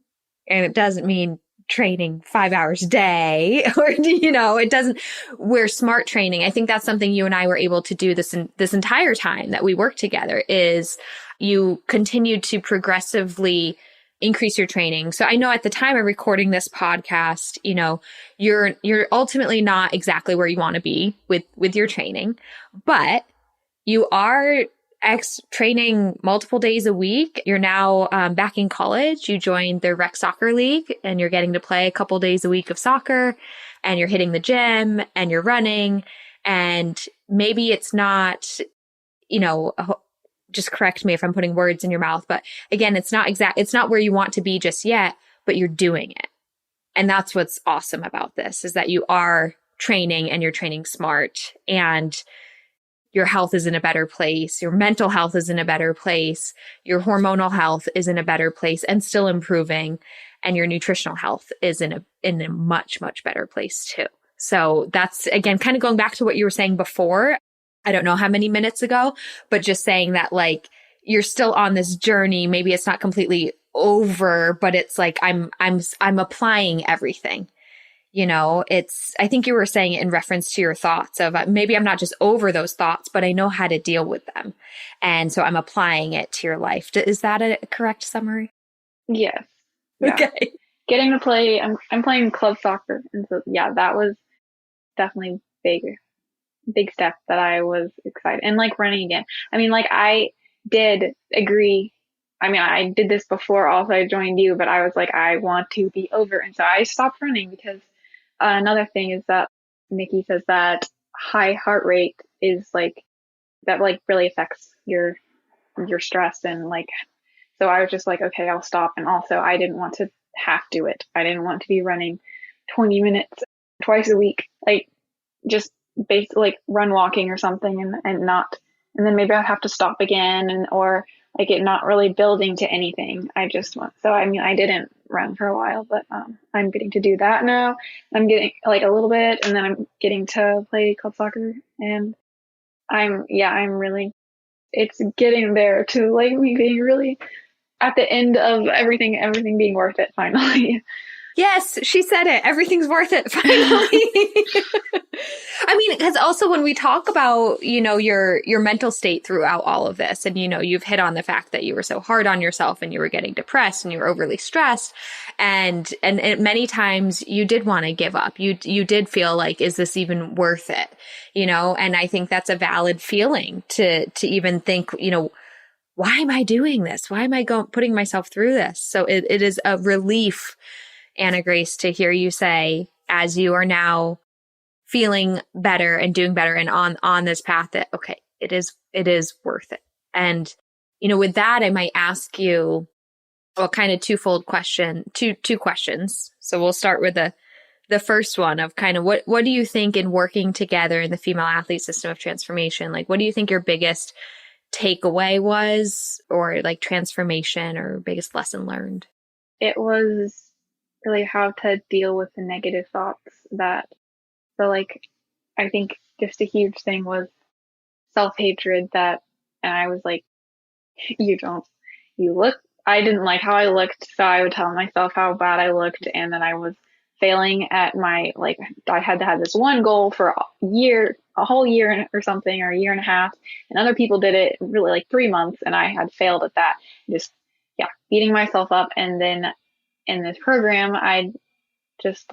And it doesn't mean training 5 hours a day or, it doesn't, we're smart training. I think that's something you and I were able to do this entire time that we worked together is you continue to progressively increase your training. So I know at the time of recording this podcast, you're ultimately not exactly where you want to be with your training, but you are training multiple days a week. You're now back in college. You joined the rec soccer league and you're getting to play a couple days a week of soccer and you're hitting the gym and you're running. And maybe it's not, just correct me if I'm putting words in your mouth, but again, it's not where you want to be just yet, but you're doing it. And that's what's awesome about this is that you are training and you're training smart and your health is in a better place. Your mental health is in a better place. Your hormonal health is in a better place and still improving. And your nutritional health is in a much, much better place too. So that's, again, kind of going back to what you were saying before. I don't know how many minutes ago, but just saying that like you're still on this journey. Maybe it's not completely over, but it's like I'm applying everything. I think you were saying it in reference to your thoughts of maybe I'm not just over those thoughts, but I know how to deal with them. And so I'm applying it to your life. Is that a correct summary? Yes. Yeah. Okay. Getting to play, I'm playing club soccer. And so, yeah, that was definitely big step that I was excited and like running again. I mean, like I did agree. I mean, I did this before also I joined you, but I was like, I want to be over. And so I stopped running because another thing is that Nikki says that high heart rate is like, that like really affects your stress and like, so I was just like, okay, I'll stop. And also I didn't want to have to it. I didn't want to be running 20 minutes twice a week, like just basically like run walking or something and then maybe I'd have to stop again or like it not really building to anything. So I mean, I didn't run for a while, but I'm getting to do that now. I'm getting like a little bit and then I'm getting to play club soccer and I'm really, it's getting there to like me being really at the end of everything being worth it finally. Yes, she said it. Everything's worth it finally. I mean, because also when we talk about, your mental state throughout all of this, and, you've hit on the fact that you were so hard on yourself and you were getting depressed and you were overly stressed. And many times you did want to give up. You did feel like, is this even worth it? And I think that's a valid feeling to even think, why am I doing this? Why am I putting myself through this? So it is a relief, Anna Grace, to hear you say, as you are now feeling better and doing better and on this path that, okay, it is worth it. And, with that, I might ask you, well, kind of two questions. So we'll start with the first one of kind of what do you think in working together in the female athlete system of transformation? Like, what do you think your biggest takeaway was, or like transformation, or biggest lesson learned? It was really how to deal with the negative thoughts I think just a huge thing was self-hatred and I was like, I didn't like how I looked, so I would tell myself how bad I looked, and then I was failing at I had to have this one goal for a whole year or something, or a year and a half, and other people did it really like 3 months, and I had failed at that. Just, beating myself up. And then in this program, I just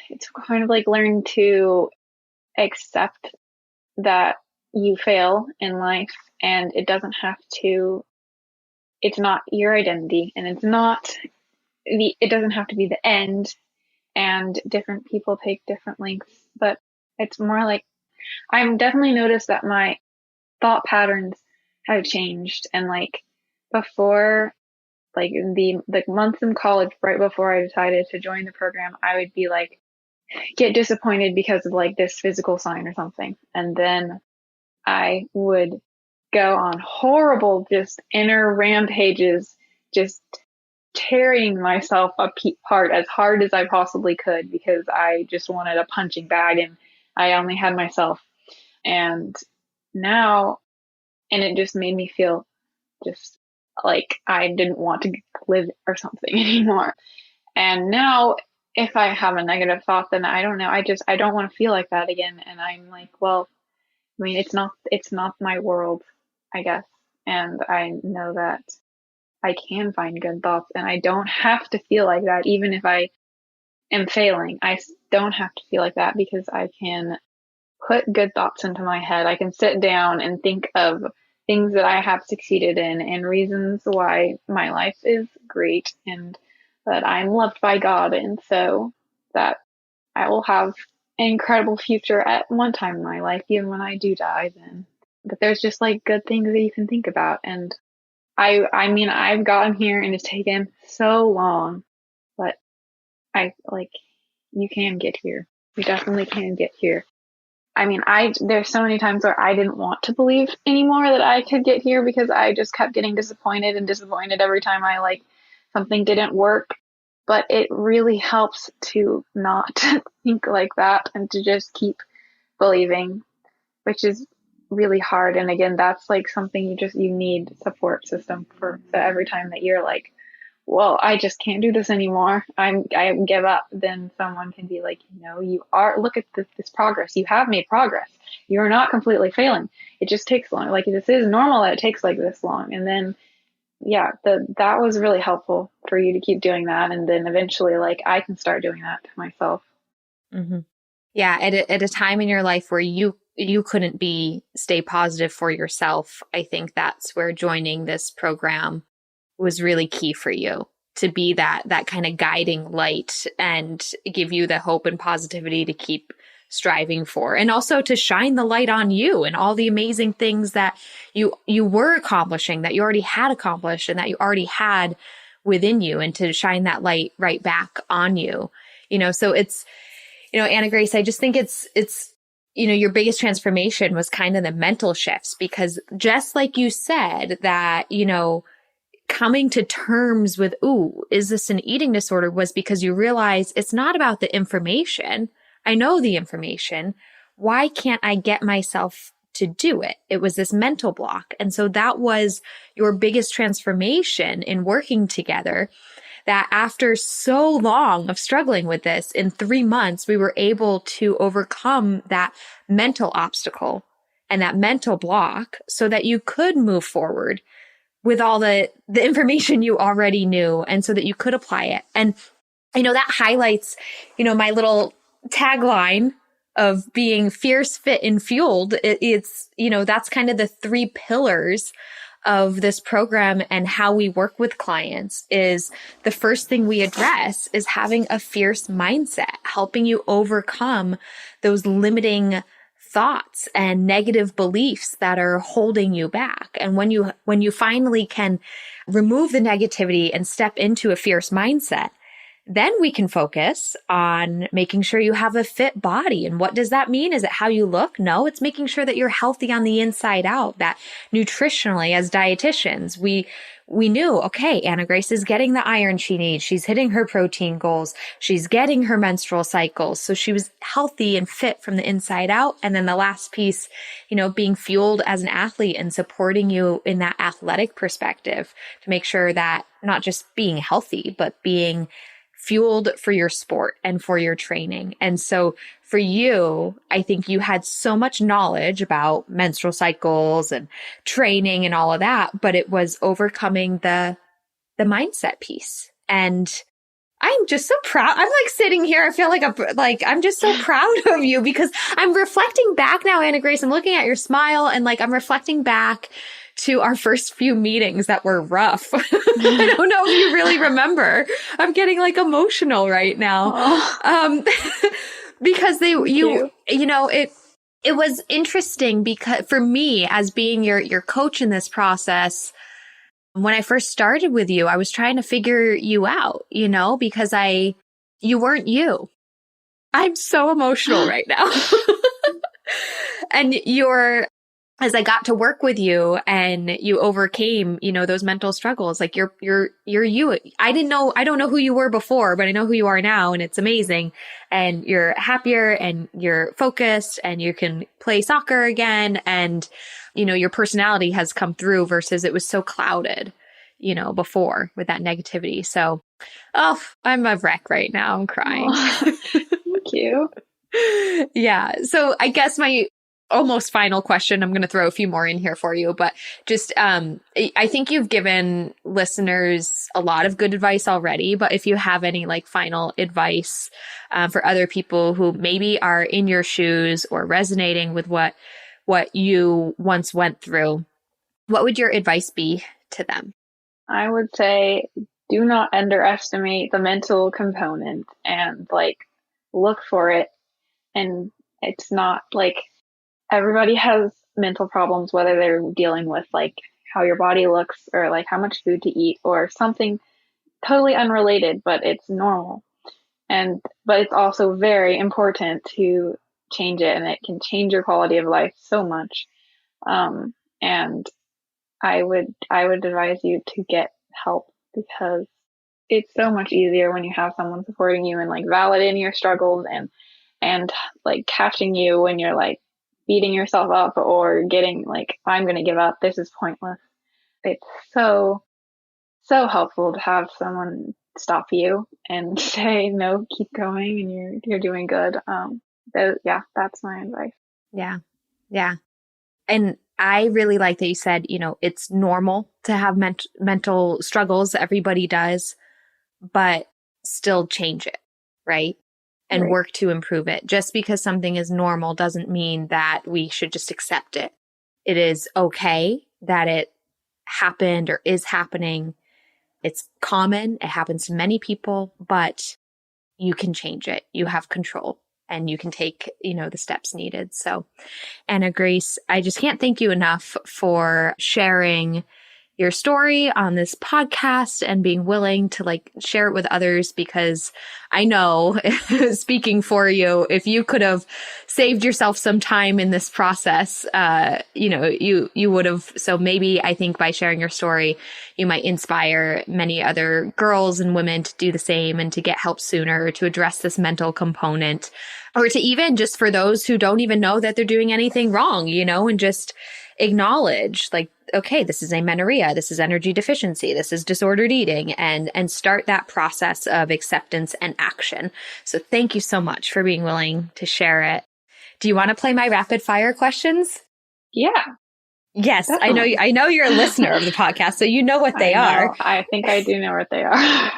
it's kind of like learn to accept that you fail in life, and it's not your identity, and it doesn't have to be the end, and different people take different lengths, but it's more like I've definitely noticed that my thought patterns have changed. And before, in the months in college right before I decided to join the program, I would be get disappointed because of this physical sign or something, and then I would go on horrible just inner rampages, just tearing myself apart as hard as I possibly could, because I just wanted a punching bag and I only had myself. And it just made me feel just like I didn't want to live or something anymore. And now if I have a negative thought, then I don't know, I don't want to feel like that again. And I'm like, well, I mean, it's not my world, I guess. And I know that I can find good thoughts, and I don't have to feel like that. Even if I am failing, I don't have to feel like that, because I can put good thoughts into my head. I can sit down and think of things that I have succeeded in, and reasons why my life is great, and that I'm loved by God, and so that I will have an incredible future at one time in my life, even when I do die then. But there's just good things that you can think about. And I mean, I've gotten here and it's taken so long, but you can get here. You definitely can get here. I mean, there's so many times where I didn't want to believe anymore that I could get here, because I just kept getting disappointed every time something didn't work. But it really helps to not think like that, and to just keep believing, which is really hard. And again, that's something you need support system for. So every time that you're well, I just can't do this anymore, I give up, then someone can be look at this progress. You have made progress. You're not completely failing. It just takes long. This is normal that it takes this long. And then, that was really helpful for you to keep doing that. And then eventually, I can start doing that to myself. Mm-hmm. Yeah. At a time in your life where you couldn't stay positive for yourself, I think that's where joining this program was really key for you, to be that kind of guiding light and give you the hope and positivity to keep striving for, and also to shine the light on you and all the amazing things that you were accomplishing, that you already had accomplished, and that you already had within you, and to shine that light right back on you. So it's, Anna Grace, I just think it's your biggest transformation was kind of the mental shifts, because just like you said that, coming to terms with, is this an eating disorder, was because you realize it's not about the information. I know the information. Why can't I get myself to do it? It was this mental block. And so that was your biggest transformation in working together, that after so long of struggling with this, in 3 months, we were able to overcome that mental obstacle and that mental block, so that you could move forward with all the information you already knew, and so that you could apply it. And that highlights, my little tagline of being fierce, fit, and fueled. It's, that's kind of the 3 pillars of this program, and how we work with clients. Is the first thing we address is having a fierce mindset, helping you overcome those limiting thoughts and negative beliefs that are holding you back. And when you finally can remove the negativity and step into a fierce mindset, then we can focus on making sure you have a fit body. And what does that mean? Is it how you look? No, it's making sure that you're healthy on the inside out, that nutritionally as dietitians, we knew, okay, Anna Grace is getting the iron she needs. She's hitting her protein goals. She's getting her menstrual cycles. So she was healthy and fit from the inside out. And then the last piece, being fueled as an athlete and supporting you in that athletic perspective to make sure that not just being healthy, but being fueled for your sport and for your training. And so for you, I think you had so much knowledge about menstrual cycles and training and all of that, but it was overcoming the mindset piece. And I'm just so proud. I'm like sitting here. I feel like I'm just so proud of you because I'm reflecting back now, Anna Grace. I'm looking at your smile and I'm reflecting back to our first few meetings that were rough. I don't know if you really remember. I'm getting emotional right now. Because it was interesting because for me as being your coach in this process, when I first started with you, I was trying to figure you out, because you weren't you. I'm so emotional right now. And as I got to work with you and you overcame, those mental struggles, you're you. I don't know who you were before, but I know who you are now, and it's amazing. And you're happier and you're focused and you can play soccer again. And, your personality has come through versus it was so clouded, before with that negativity. So, I'm a wreck right now. I'm crying. Thank you. Yeah. So I guess my almost final question, I'm going to throw a few more in here for you, but just, I think you've given listeners a lot of good advice already, but if you have any final advice, for other people who maybe are in your shoes or resonating with what you once went through, what would your advice be to them? I would say do not underestimate the mental component and look for it. And it's not everybody has mental problems, whether they're dealing with how your body looks or how much food to eat or something totally unrelated, but it's normal. But it's also very important to change it, and it can change your quality of life so much. And I would advise you to get help because it's so much easier when you have someone supporting you and validating your struggles and catching you when you're beating yourself up or getting I'm going to give up. This is pointless. It's so helpful to have someone stop you and say, no, keep going and you're doing good. That's my advice. Yeah. Yeah. And I really like that you said, it's normal to have mental struggles. Everybody does, but still change it. Right. And Right. work to improve it. Just because something is normal doesn't mean that we should just accept it. It is okay that it happened or is happening. It's common. It happens to many people, but you can change it. You have control and you can take, the steps needed. So, Anna Grace, I just can't thank you enough for sharing your story on this podcast and being willing to share it with others, because I know speaking for you, if you could have saved yourself some time in this process, you would have. So maybe I think by sharing your story, you might inspire many other girls and women to do the same and to get help sooner, to address this mental component, or to even just for those who don't even know that they're doing anything wrong, and just acknowledge okay, this is amenorrhea, this is energy deficiency, this is disordered eating, and start that process of acceptance and action. So thank you so much for being willing to share it. Do you want to play my rapid fire questions? Yeah. Yes, Definitely. I know you're a listener of the podcast, so you know what they are. I think I do know what they are.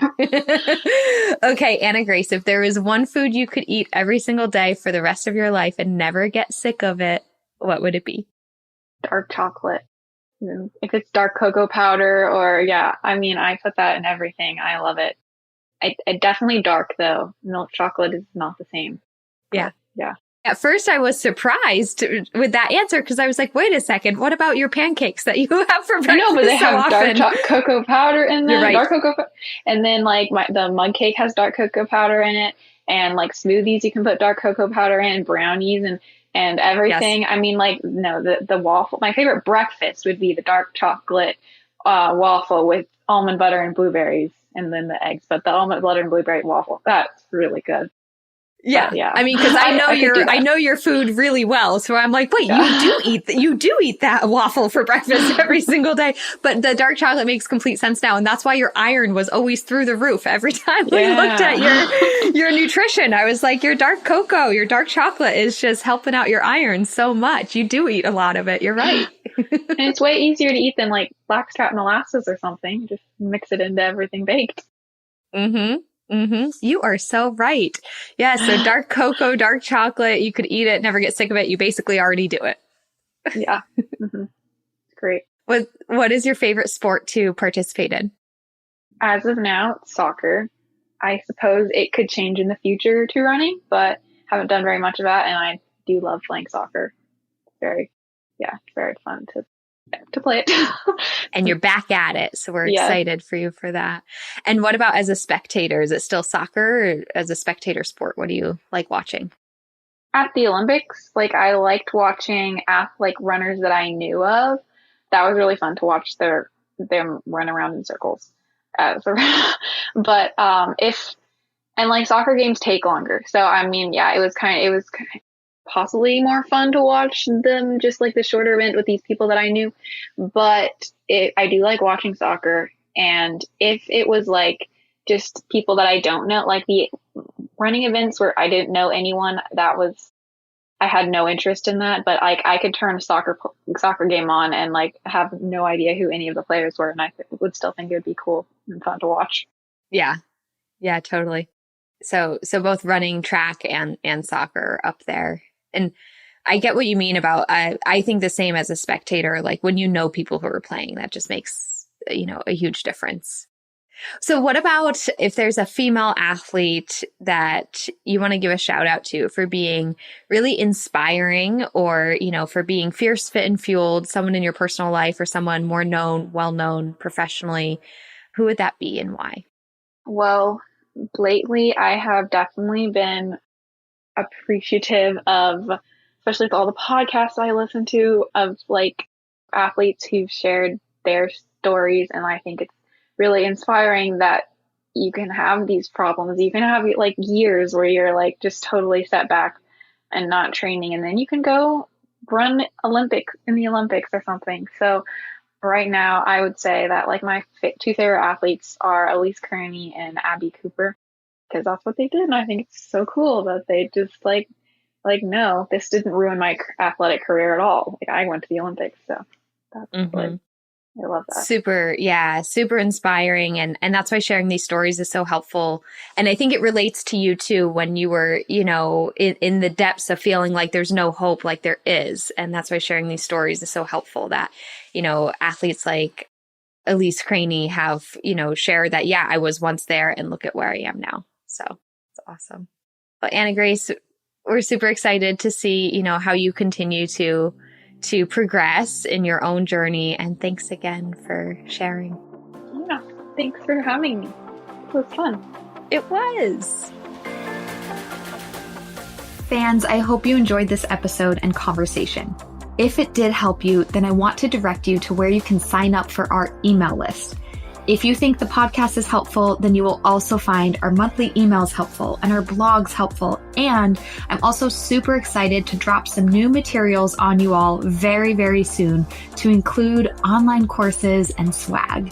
Okay, Anna Grace, if there was one food you could eat every single day for the rest of your life and never get sick of it, what would it be? Dark chocolate. If it's dark cocoa powder I put that in everything. I love it. I definitely dark though. Milk chocolate is not the same. Yeah. Yeah. At first, I was surprised with that answer because I was like, wait a second, what about your pancakes that you have for breakfast? No, but they have often? dark cocoa powder in them. You're right. Dark cocoa, and then like the mug cake has dark cocoa powder in it, and like smoothies you can put dark cocoa powder in, brownies and everything. Yes. I mean, like no, the waffle. My favorite breakfast would be the dark chocolate waffle with almond butter and blueberries, and then the eggs. But the almond butter and blueberry waffle, that's really good. Yeah. But, yeah. I mean, because I know your food really well. So I'm like, wait, you do eat that waffle for breakfast every single day. But the dark chocolate makes complete sense now. And that's why your iron was always through the roof every time we looked at your nutrition. I was like, your dark cocoa, your dark chocolate is just helping out your iron so much. You do eat a lot of it. You're right. And it's way easier to eat than like blackstrap molasses or something. Just mix it into everything baked. Mm-hmm. Mm-hmm. You are so right. Yeah. So dark cocoa, dark chocolate, you could eat it, never get sick of it. You basically already do it. Yeah. Mm-hmm. Great. What is your favorite sport to participate in? As of now, it's soccer. I suppose it could change in the future to running, but haven't done very much of that. And I do love playing soccer. Very fun to play it. And you're back at it. So we're excited for you for that. And what about as a spectator? Is it still soccer or as a spectator sport? What do you like watching? At the Olympics, like I liked watching runners that I knew of. That was really fun to watch them run around in circles. But soccer games take longer. So I mean, it was possibly more fun to watch them just like the shorter event with these people that I knew. But I do like watching soccer. And if it was like just people that I don't know, like the running events where I didn't know anyone, I had no interest in that. But like I could turn a soccer game on and like have no idea who any of the players were. And I would still think it would be cool and fun to watch. Yeah. Yeah, totally. So both running, track and soccer up there. And I get what you mean about, I think the same as a spectator, like when you know people who are playing, that just makes, a huge difference. So what about if there's a female athlete that you want to give a shout out to for being really inspiring or, for being fierce, fit and fueled, someone in your personal life or someone more known, well-known professionally, who would that be and why? Well, lately I have definitely been appreciative of, especially with all the podcasts I listen to, of like athletes who've shared their stories. And I think it's really inspiring that you can have these problems. You can have like years where you're like just totally set back and not training. And then you can go run in the Olympics or something. So right now I would say that like my two favorite athletes are Elise Kearney and Abby Cooper. Because that's what they did. And I think it's so cool that they just like, no, this didn't ruin my athletic career at all. Like I went to the Olympics. So that's I love that. Super inspiring. And that's why sharing these stories is so helpful. And I think it relates to you too, when you were, in the depths of feeling like there's no hope, like there is. And that's why sharing these stories is so helpful that, athletes like Elise Kearney have, shared that, I was once there and look at where I am now. So it's awesome. But Anna Grace, we're super excited to see, how you continue to progress in your own journey. And thanks again for sharing. Yeah, thanks for having me. It was fun. It was. Fans, I hope you enjoyed this episode and conversation. If it did help you, then I want to direct you to where you can sign up for our email list. If you think the podcast is helpful, then you will also find our monthly emails helpful and our blogs helpful. And I'm also super excited to drop some new materials on you all very, very soon to include online courses and swag.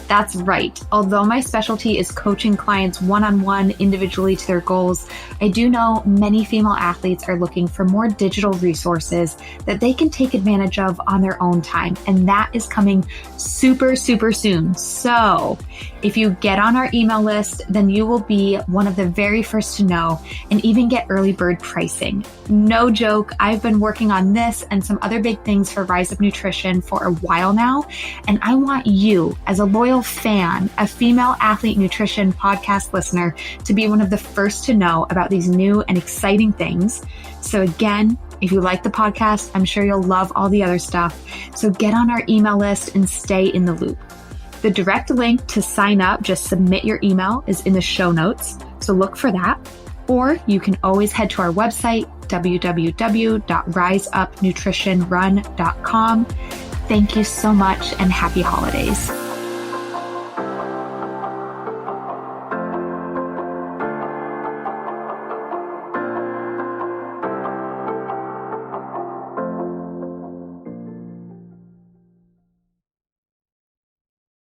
That's right. Although my specialty is coaching clients one-on-one individually to their goals, I do know many female athletes are looking for more digital resources that they can take advantage of on their own time. And that is coming super, super soon. So if you get on our email list, then you will be one of the very first to know and even get early bird pricing. No joke. I've been working on this and some other big things for Rise Up Nutrition for a while now. And I want you as a loyal female fan, a female athlete nutrition podcast listener, to be one of the first to know about these new and exciting things. So again, if you like the podcast, I'm sure you'll love all the other stuff. So get on our email list and stay in the loop. The direct link to sign up, just submit your email, is in the show notes. So look for that. Or you can always head to our website, www.riseupnutritionrun.com. Thank you so much and happy holidays.